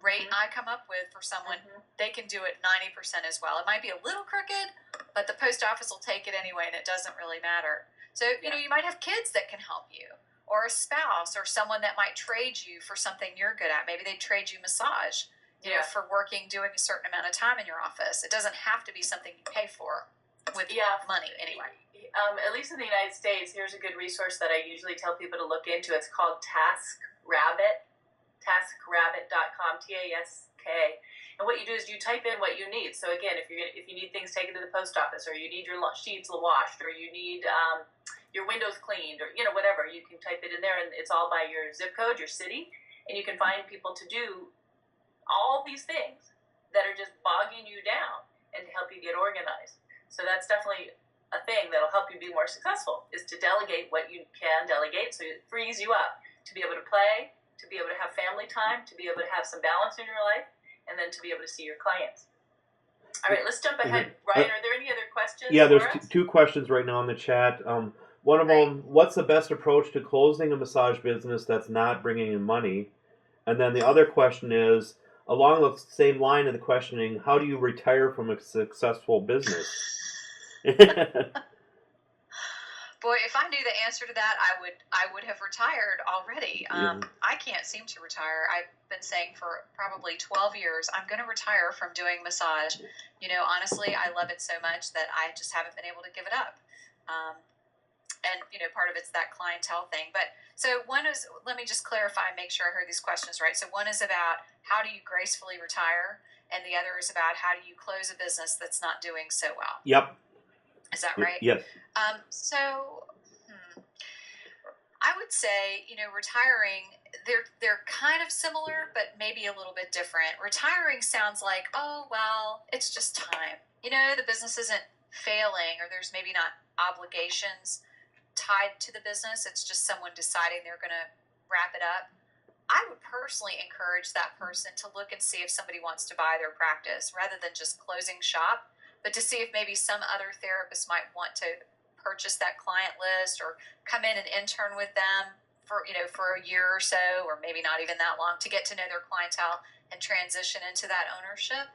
rate I come up with for someone. They can do it 90% as well. It might be a little crooked, but the post office will take it anyway, and it doesn't really matter. So, you might have kids that can help you, or a spouse, or someone that might trade you for something you're good at. Maybe they trade you massage, for doing a certain amount of time in your office. It doesn't have to be something you pay for with money anyway. At least in the United States, here's a good resource that I usually tell people to look into. It's called TaskRabbit, taskrabbit.com, TASK. And what you do is you type in what you need. So again, if you need things taken to the post office, or you need your sheets washed, or you need your windows cleaned, or whatever, you can type it in there, and it's all by your zip code, your city, and you can find people to do all these things that are just bogging you down and to help you get organized. So that's definitely a thing that'll help you be more successful, is to delegate what you can delegate, so it frees you up to be able to play, to be able to have family time, to be able to have some balance in your life, and then to be able to see your clients. All right, let's jump ahead. Ryan, are there any other questions? Yeah, there's two questions right now in the chat. One of them, what's the best approach to closing a massage business that's not bringing in money? And then the other question is, along the same line of the questioning, how do you retire from a successful business? Boy, if I knew the answer to that, I would have retired already. I can't seem to retire. I've been saying for probably 12 years, I'm going to retire from doing massage. Honestly, I love it so much that I just haven't been able to give it up. And part of it's that clientele thing. But so one is, let me just clarify and make sure I heard these questions right. So one is about how do you gracefully retire, and the other is about how do you close a business that's not doing so well. Yep. Is that right? Yes. So I would say, retiring, they're kind of similar, but maybe a little bit different. Retiring sounds like, oh, well, it's just time. The business isn't failing, or there's maybe not obligations tied to the business. It's just someone deciding they're going to wrap it up. I would personally encourage that person to look and see if somebody wants to buy their practice rather than just closing shop, but to see if maybe some other therapist might want to purchase that client list or come in and intern with them for a year or so, or maybe not even that long, to get to know their clientele and transition into that ownership,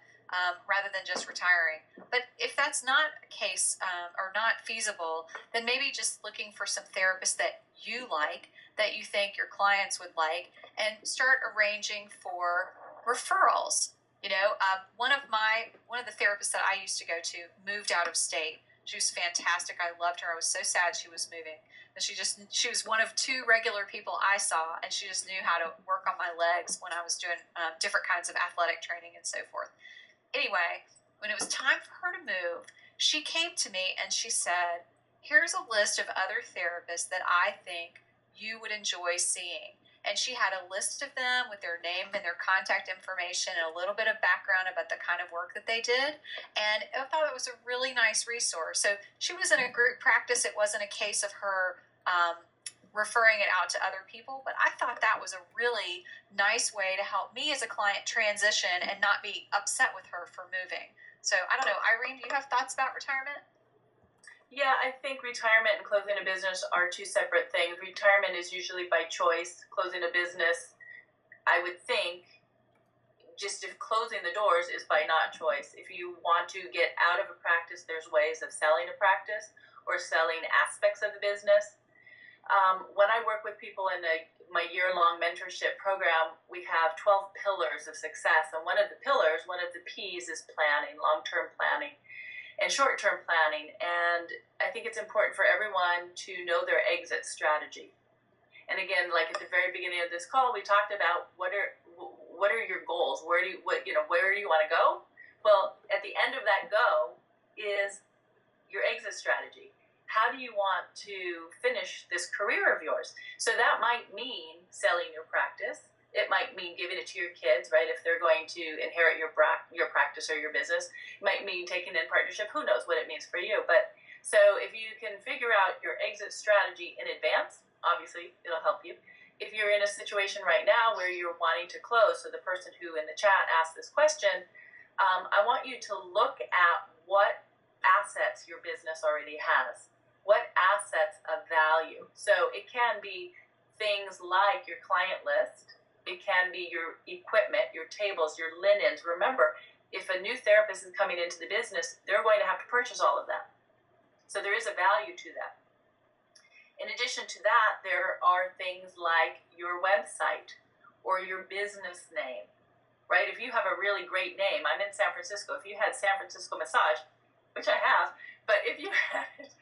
rather than just retiring. But if that's not a case, or not feasible, then maybe just looking for some therapists that you like, that you think your clients would like, and start arranging for referrals. One of the therapists that I used to go to moved out of state. She was fantastic. I loved her. I was so sad she was moving. And she was one of two regular people I saw, and she just knew how to work on my legs when I was doing different kinds of athletic training and so forth. Anyway, when it was time for her to move, she came to me and she said, here's a list of other therapists that I think you would enjoy seeing. And she had a list of them with their name and their contact information and a little bit of background about the kind of work that they did. And I thought it was a really nice resource. So she was in a group practice. It wasn't a case of her referring it out to other people. But I thought that was a really nice way to help me as a client transition and not be upset with her for moving. So I don't know. Irene, do you have thoughts about retirement? Yeah, I think retirement and closing a business are two separate things. Retirement is usually by choice. Closing a business, I would think, just if closing the doors is by not choice. If you want to get out of a practice, there's ways of selling a practice or selling aspects of the business. When I work with people in my year-long mentorship program, we have 12 pillars of success. And one of the P's is planning, long-term planning and short-term planning. And I think it's important for everyone to know their exit strategy. And again, like at the very beginning of this call, we talked about what are your goals? Where do you want to go? Well, at the end of that go is your exit strategy. How do you want to finish this career of yours? So that might mean selling your practice. It might mean giving it to your kids, right? If they're going to inherit your practice or your business. It might mean taking in partnership. Who knows what it means for you? But so if you can figure out your exit strategy in advance, obviously it'll help you. If you're in a situation right now where you're wanting to close, so the person who in the chat asked this question, I want you to look at what assets your business already has. What assets of value? So it can be things like your client list. It can be your equipment, your tables, your linens. Remember, if a new therapist is coming into the business, they're going to have to purchase all of that. So there is a value to that. In addition to that, there are things like your website or your business name, right? If you have a really great name, I'm in San Francisco. If you had San Francisco Massage, which I have, but if you had it,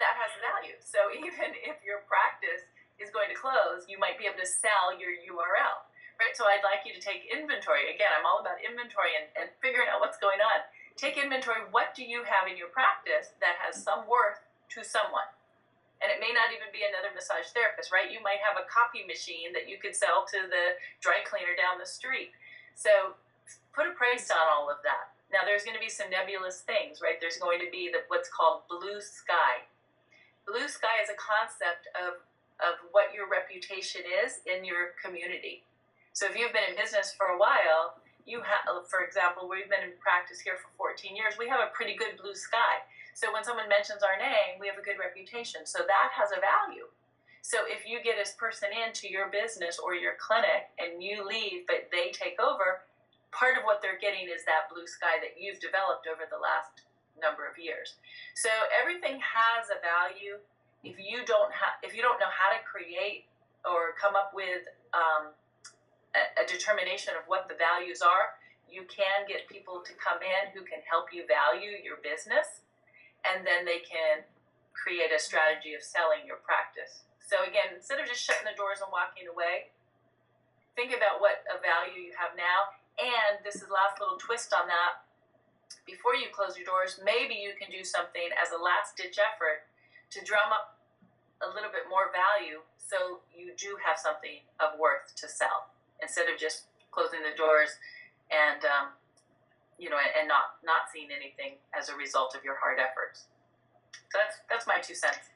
that has value. So even if your practice is going to close, you might be able to sell your URL, right? So I'd like you to take inventory. Again, I'm all about inventory and figuring out what's going on. Take inventory. What do you have in your practice that has some worth to someone? And it may not even be another massage therapist, right? You might have a copy machine that you could sell to the dry cleaner down the street. So put a price on all of that. Now, there's going to be some nebulous things, right? There's going to be what's called blue sky. Blue sky is a concept of what your reputation is in your community. So if you've been in business for a while, you have, for example, we've been in practice here for 14 years. We have a pretty good blue sky. So when someone mentions our name, we have a good reputation. So that has a value. So if you get this person into your business or your clinic and you leave, but they take over, part of what they're getting is that blue sky that you've developed over the last number of years. So everything has a value. If you don't know how to create or come up with a determination of what the values are, you can get people to come in who can help you value your business, and then they can create a strategy of selling your practice. So again, instead of just shutting the doors and walking away, think about what a value you have now. And this is the last little twist on that. Before you close your doors, maybe you can do something as a last-ditch effort to drum up a little bit more value so you do have something of worth to sell, instead of just closing the doors and and not seeing anything as a result of your hard efforts. So that's my 2 cents.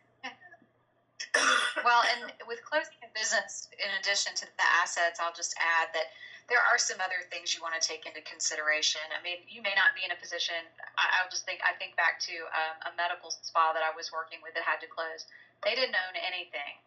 Well, and with closing a business, in addition to the assets, I'll just add that there are some other things you want to take into consideration. I mean, you may not be in a position. I think back to a medical spa that I was working with that had to close. They didn't own anything.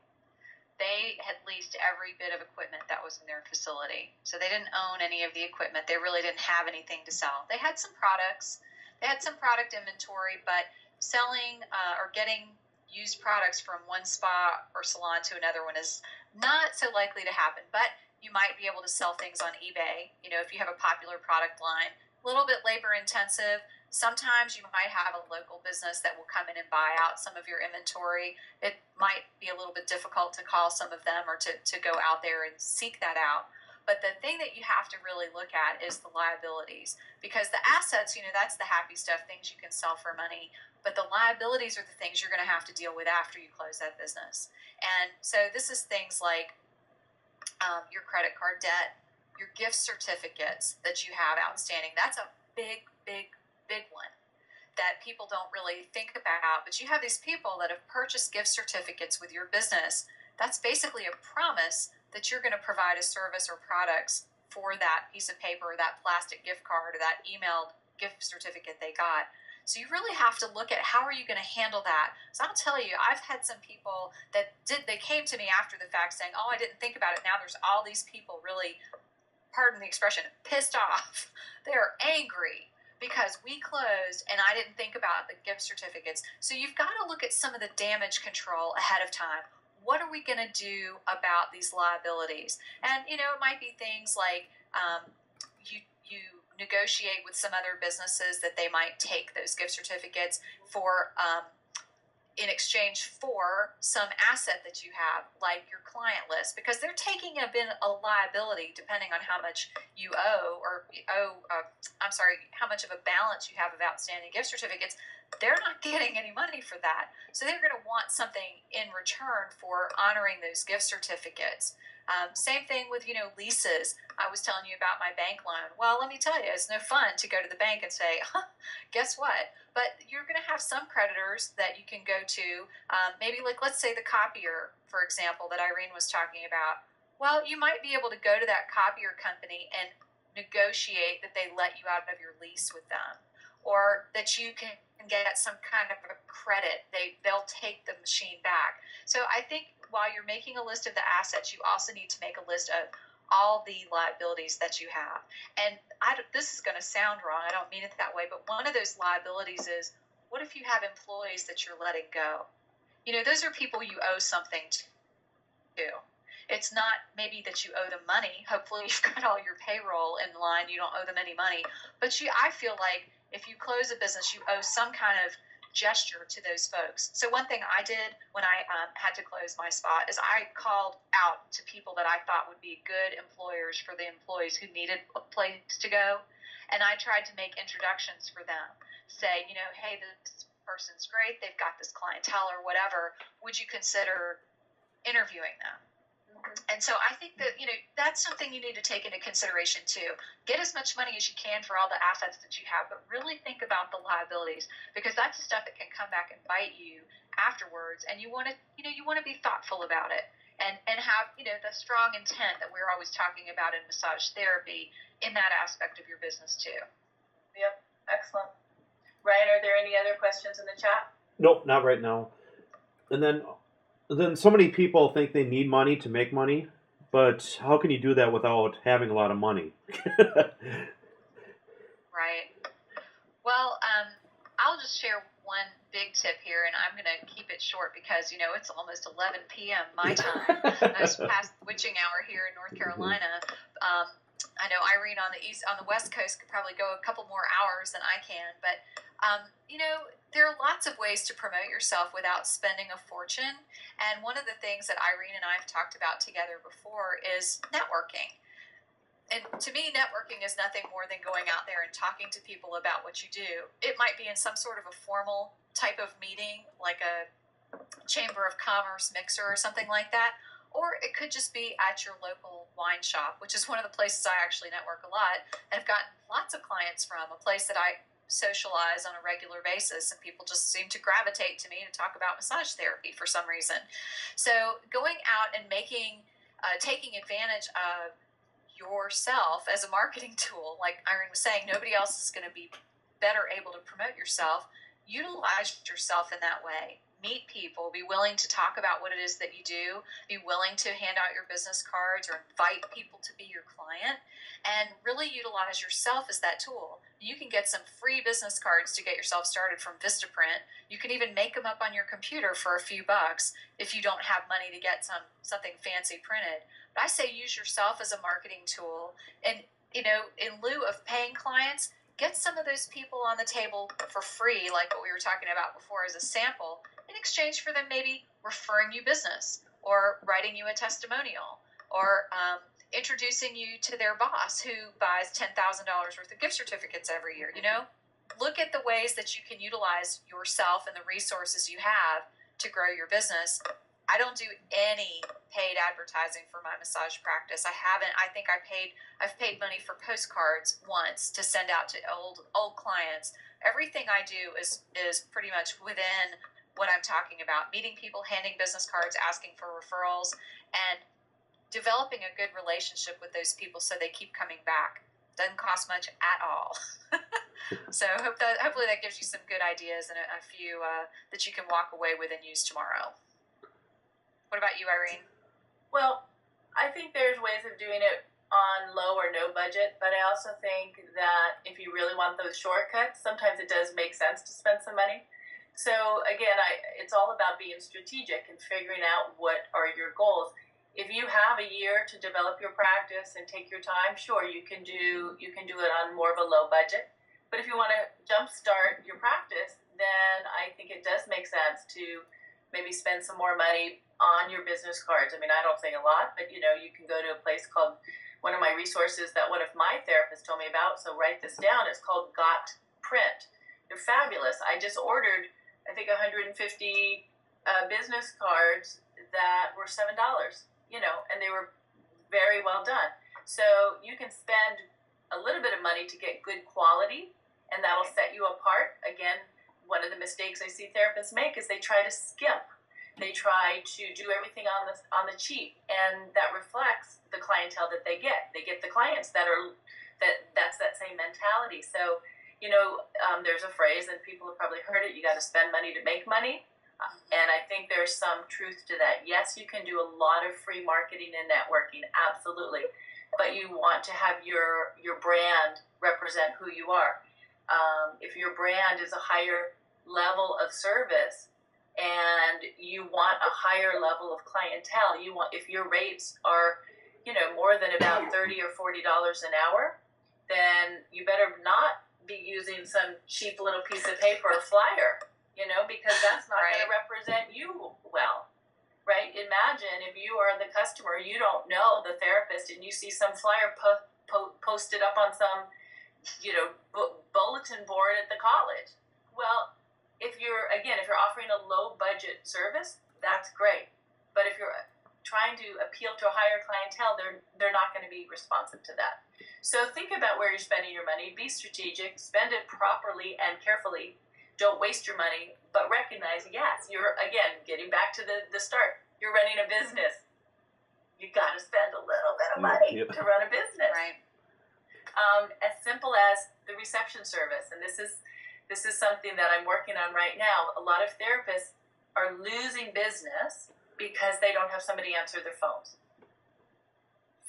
They had leased every bit of equipment that was in their facility. So they didn't own any of the equipment. They really didn't have anything to sell. They had some products. They had some product inventory, but selling or getting used products from one spa or salon to another one is not so likely to happen. But you might be able to sell things on eBay. If you have a popular product line, a little bit labor intensive. Sometimes you might have a local business that will come in and buy out some of your inventory. It might be a little bit difficult to call some of them or to go out there and seek that out. But the thing that you have to really look at is the liabilities, because the assets, that's the happy stuff, things you can sell for money. But the liabilities are the things you're going to have to deal with after you close that business. And so this is things like your credit card debt, your gift certificates that you have outstanding. That's a big one that people don't really think about. But you have these people that have purchased gift certificates with your business. That's basically a promise that you're going to provide a service or products for that piece of paper, or that plastic gift card, or that emailed gift certificate they got. So you really have to look at how are you going to handle that. So I'll tell you, I've had some people they came to me after the fact saying, oh, I didn't think about it. Now there's all these people really, pardon the expression, pissed off. They're angry because we closed and I didn't think about the gift certificates. So you've got to look at some of the damage control ahead of time. What are we going to do about these liabilities? And, it might be things like you negotiate with some other businesses that they might take those gift certificates for in exchange for some asset that you have, like your client list, because they're taking a liability depending on how much you owe, how much of a balance you have of outstanding gift certificates. They're not getting any money for that. So they're going to want something in return for honoring those gift certificates. Same thing with, leases. I was telling you about my bank loan. Well, let me tell you, it's no fun to go to the bank and say, guess what? But you're going to have some creditors that you can go to. Maybe let's say the copier, for example, that Irene was talking about. Well, you might be able to go to that copier company and negotiate that they let you out of your lease with them, or that you can get some kind of a credit. They'll take the machine back. So I think while you're making a list of the assets, you also need to make a list of all the liabilities that you have. And this is going to sound wrong. I don't mean it that way. But one of those liabilities is, what if you have employees that you're letting go? Those are people you owe something to. It's not maybe that you owe them money. Hopefully you've got all your payroll in line. You don't owe them any money. But I feel like if you close a business, you owe some kind of gesture to those folks. So one thing I did when I had to close my spot is I called out to people that I thought would be good employers for the employees who needed a place to go. And I tried to make introductions for them. Say, hey, this person's great. They've got this clientele or whatever. Would you consider interviewing them? And so I think that, that's something you need to take into consideration too. Get as much money as you can for all the assets that you have, but really think about the liabilities, because that's the stuff that can come back and bite you afterwards. And you want to be thoughtful about it. and have, the strong intent that we're always talking about in massage therapy in that aspect of your business too. Yep, excellent. Ryan, are there any other questions in the chat? Nope, not right now. And then so many people think they need money to make money, but how can you do that without having a lot of money? Right. Well, I'll just share one big tip here, and I'm going to keep it short because, it's almost 11 p.m. my time. It's past witching hour here in North Carolina. I know Irene on the West Coast could probably go a couple more hours than I can, but, there are lots of ways to promote yourself without spending a fortune. And one of the things that Irene and I have talked about together before is networking. And to me, networking is nothing more than going out there and talking to people about what you do. It might be in some sort of a formal type of meeting, like a Chamber of Commerce mixer or something like that. Or it could just be at your local wine shop, which is one of the places I actually network a lot and have gotten lots of clients from, a place that I socialize on a regular basis, and people just seem to gravitate to me to talk about massage therapy for some reason. So going out and taking advantage of yourself as a marketing tool, like Irene was saying, nobody else is going to be better able to promote yourself. Utilize yourself in that way. Meet people, be willing to talk about what it is that you do, be willing to hand out your business cards or invite people to be your client, and really utilize yourself as that tool. You can get some free business cards to get yourself started from Vistaprint. You can even make them up on your computer for a few bucks if you don't have money to get something fancy printed. But I say use yourself as a marketing tool, and in lieu of paying clients, get some of those people on the table for free, like what we were talking about before, as a sample, in exchange for them maybe referring you business or writing you a testimonial or introducing you to their boss who buys $10,000 worth of gift certificates every year. Look at the ways that you can utilize yourself and the resources you have to grow your business. I don't do any paid advertising for my massage practice. I haven't. I think I've paid money for postcards once to send out to old clients. Everything I do is pretty much within what I'm talking about. Meeting people, handing business cards, asking for referrals, and developing a good relationship with those people so they keep coming back. Doesn't cost much at all. So hopefully that gives you some good ideas and a few that you can walk away with and use tomorrow. What about you, Irene? Well, I think there's ways of doing it on low or no budget, but I also think that if you really want those shortcuts, sometimes it does make sense to spend some money. So again, it's all about being strategic and figuring out what are your goals. If you have a year to develop your practice and take your time, sure, you can do it on more of a low budget. But if you want to jumpstart your practice, then I think it does make sense to maybe spend some more money on your business cards. I mean, I don't say a lot, but you can go to a place called, one of my resources that one of my therapists told me about, so write this down, it's called Got Print. They're fabulous. I just ordered, I think, 150 business cards that were $7, and they were very well done. So you can spend a little bit of money to get good quality, and that'll set you apart. Again, one of the mistakes I see therapists make is they try to skimp. They try to do everything on the cheap, and that reflects the clientele that they get. They get the clients that's that same mentality. So, there's a phrase, and people have probably heard it, you got to spend money to make money. And I think there's some truth to that. Yes, you can do a lot of free marketing and networking, absolutely. But you want to have your brand represent who you are. If your brand is a higher level of service, and you want a higher level of clientele, if your rates are, more than about $30 or $40 an hour, then you better not be using some cheap little piece of paper or flyer, because that's not Right. going to represent you well, right? Imagine if you are the customer, you don't know the therapist, and you see some flyer posted up on some, bulletin board at the college. Well, if you're offering a low budget service, that's great. But if you're trying to appeal to a higher clientele, they're not going to be responsive to that. So think about where you're spending your money. Be strategic. Spend it properly and carefully. Don't waste your money, but recognize, yes, you're, again, getting back to the start. You're running a business. you got to spend a little bit of money to run a business. Right. As simple as the reception service, and this is something that I'm working on right now. A lot of therapists are losing business because they don't have somebody answer their phones.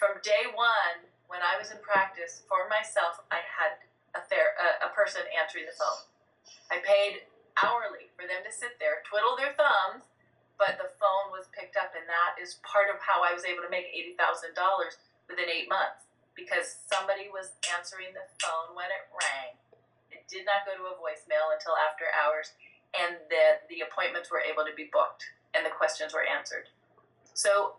From day one, when I was in practice for myself, I had a person answering the phone. I paid hourly for them to sit there, twiddle their thumbs, but the phone was picked up, and that is part of how I was able to make $80,000 within 8 months, because somebody was answering the phone when it rang. It did not go to a voicemail until after hours, and the appointments were able to be booked, and the questions were answered. So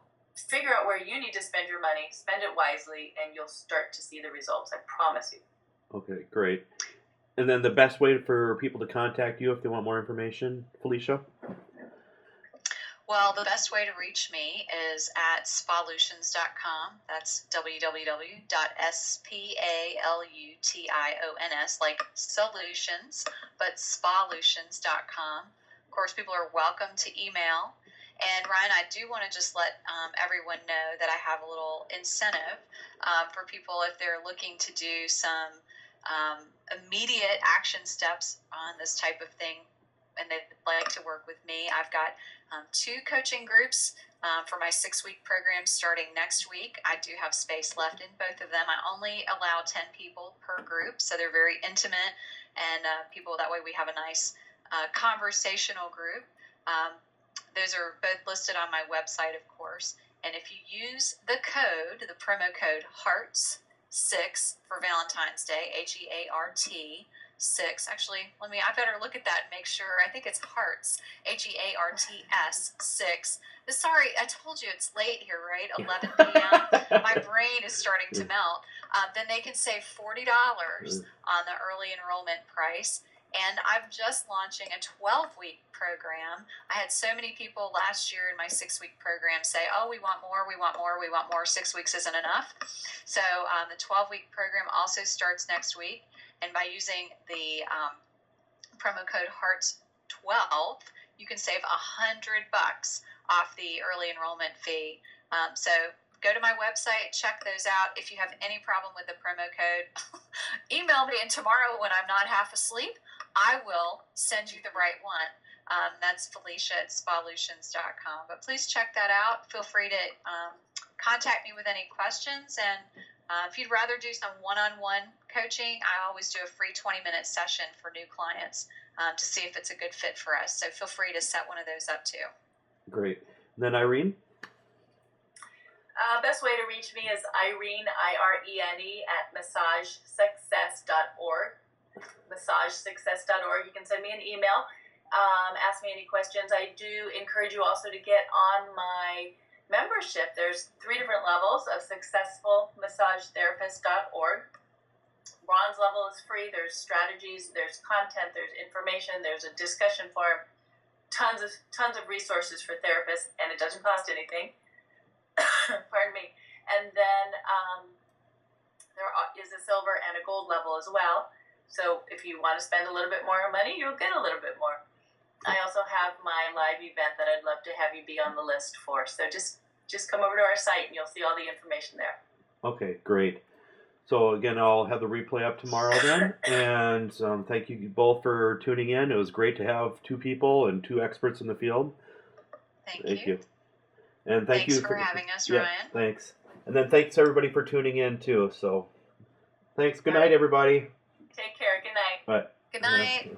figure out where you need to spend your money, spend it wisely, and you'll start to see the results, I promise you. Okay, great. And then the best way for people to contact you if they want more information, Felicia? Well, the best way to reach me is at spalutions.com. That's www.spalutions, like solutions, but spalutions.com. Of course, people are welcome to email. And Ryan, I do want to just let everyone know that I have a little incentive for people if they're looking to do some immediate action steps on this type of thing and they'd like to work with me. I've got 2 coaching groups for my 6-week program starting next week. I do have space left in both of them. I only allow 10 people per group, so they're very intimate, and people, that way we have a nice conversational group. Those are both listed on my website, of course. And if you use the promo code HEARTS6 for Valentine's Day, HEART 6. Actually, I better look at that and make sure. I think it's Hearts, HEARTS 6. Sorry, I told you it's late here, right? 11 p.m. My brain is starting to melt. Then they can save $40 on the early enrollment price. And I'm just launching a 12-week program. I had so many people last year in my 6-week program say, oh, we want more, we want more, we want more. 6 weeks isn't enough. So the 12-week program also starts next week. And by using the promo code HEARTS12, you can save $100 off the early enrollment fee. So go to my website, check those out. If you have any problem with the promo code, email me, and tomorrow when I'm not half asleep, I will send you the right one. That's Felicia at spalutions.com. But please check that out. Feel free to contact me with any questions. And if you'd rather do some one-on-one coaching, I always do a free 20-minute session for new clients to see if it's a good fit for us. So feel free to set one of those up too. Great. And then Irene? Best way to reach me is Irene, IRENE, at massagesuccess.org. Massagesuccess.org. You can send me an email, ask me any questions. I do encourage you also to get on my membership. There's 3 different levels of successfulmassagetherapist.org. Bronze level is free. There's strategies, there's content, there's information, there's a discussion forum, tons of resources for therapists, and it doesn't cost anything. Pardon me. And then there is a silver and a gold level as well. So if you want to spend a little bit more money, you'll get a little bit more. I also have my live event that I'd love to have you be on the list for. So just come over to our site and you'll see all the information there. Okay, great. So again, I'll have the replay up tomorrow then. And thank you both for tuning in. It was great to have 2 people and 2 experts in the field. Thank you. And thanks for having us, Ryan. Thanks. And then thanks everybody for tuning in too. So thanks. Good night, everybody. Take care. Good night. Bye. Good night.